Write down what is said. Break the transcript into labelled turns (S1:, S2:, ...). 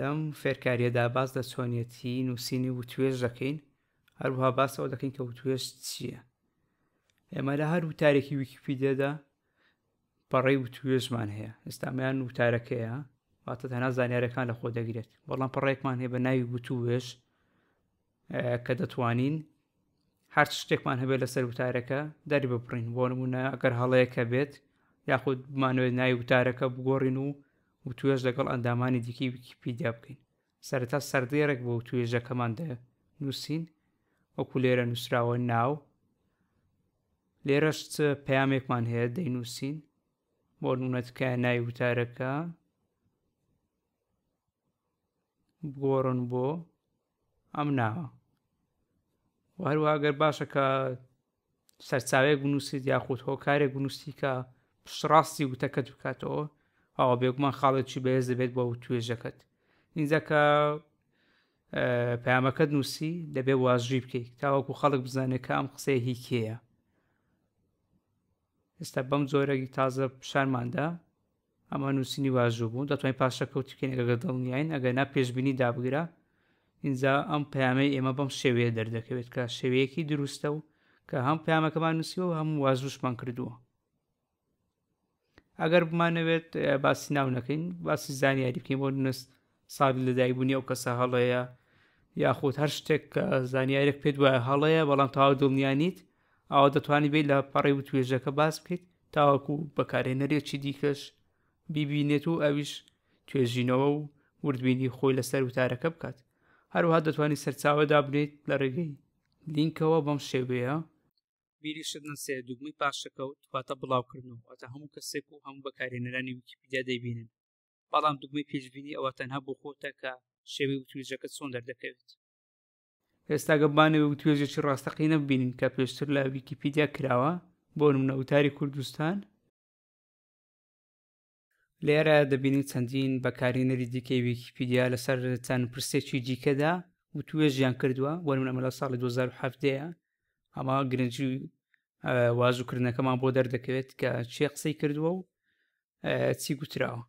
S1: لەم فێرکاریەدا باس لە چۆنیەتی نووسینی وتوێژ دەکەین، هەروەها باس ئەوە دەکەین کە وتوێژ چییە. ئێمە لە هەر وتارێکی ویکیپیدیادا پەڕەی وتوێژمان هەیە. ئێستامیان وتارەکەیە واتە تەنها زانیاریەکان لە خۆ دەگرێت، بەڵام پەڕەیەکمان هەیە بە ناوی وتوێژ کە دەتوانین هەر شتێکمان هەبێت لەسەر وتارەکە دەری ببڕین. بۆ نمونە ئەگەر هەڵەیەکە بێت یاخود بمانوێت ناوی وتارەکە بگۆڕین و وتوێژ لەگەڵ ئەندامانی دیکەی ویکیپیدیا بکەین. سەرەتا سەردێڕێک بۆ وتوێژەکەمان دەنووسین، وەکو لێرە نووسراوە ناو، لێرەش پەیامێکمان هەیە دەینووسین، بۆ نمونە تکایە ناوی وتارەکە بگۆڕن بۆ ئەم ناوە. هەروەها ئەگەر باشە کە سەرچاوەیەک بنووسیت یاخود هۆکارێک بنووسی کە پشتڕاستی وتەکەت بکاتەوە، ئەوە بێگومان خاڵێکی بەهێز دەبێت بۆ وتوێژەکەت. اینجا کە پەیامەکەت نووسی دەبێ واژووی بکەیت تاوەکو خەڵک بزانێت کە ئەم قسەیە هی کێیە. ئێستا بەم جۆرەی تازە پیشانماندا ئەمە نووسینی واژوو بوو، دەتوانین پاشەکەوت بکەین ئەگەر دڵنیاین. ئەگەر نا پێشبینی دابگرا، اینجا ئەم پەیامەی ئێمە بەم شێوەیە دەردەکەوێت کە شێوەیەکی دروستە و کە هەم پەیامەکەمان نووسیوە و هەموو واژووشمان کردووە. ئەگەر بمانەوێت باسی ناو نەکەین، باسی زانیاری بکەین، بۆ نووس ساڵی لەدایکبوونی ئەو کەسە هەڵەیە یاخود هەر شتێک کە زانیارێک پێت وایە هەڵەیە بەڵام تاوا دڵنیانیت، ئەوە دەتوانانی بێت لە پەڕەی وتوێژەکە باس بکەیت تاوەکو بەکارهێنەرێکی دیکەش بیبینێت و ئەویش توێژینەوە و وردبینی خۆی لەسەر وتارەکە بکات. هەروەها دەتوانانی سەرچاوە دابنێت لە ڕێگەی لینکەوە بەم شێوەیە. بیریشتن سێ دوگمەی پاشەکەوت واتە بڵاوکردنەوە، واتە هەموو کەسێک و هەموو بەکارهێنەرانی ویکیپیدیا دەیبینن، بەڵام دوگمەی پێشبینی ئەوە تەنها بۆ خۆتە کە شێوەی وتوێژەکە چۆن دەردەکەوێت. ئێستا گەبانەوە وتوێژێکی ڕاستەقینە ببینین کە پێشتر لە ویکیپیدیا کراوە، بۆ نمونە وتاری کوردستان. لێرە دەبینین چەندین بەکارهێنەری دیکەی ویکیپیدیا لەسەر چەند پرسێکی دیکەدا وتوێژیان کردووە، بۆ نمونە ئەمە لە ساڵی 2017 ئەمە گرنگی واژووکردنەکەمان بۆ دەردەکەوێت کە چی قسەی کردووە و چی گوتراوە.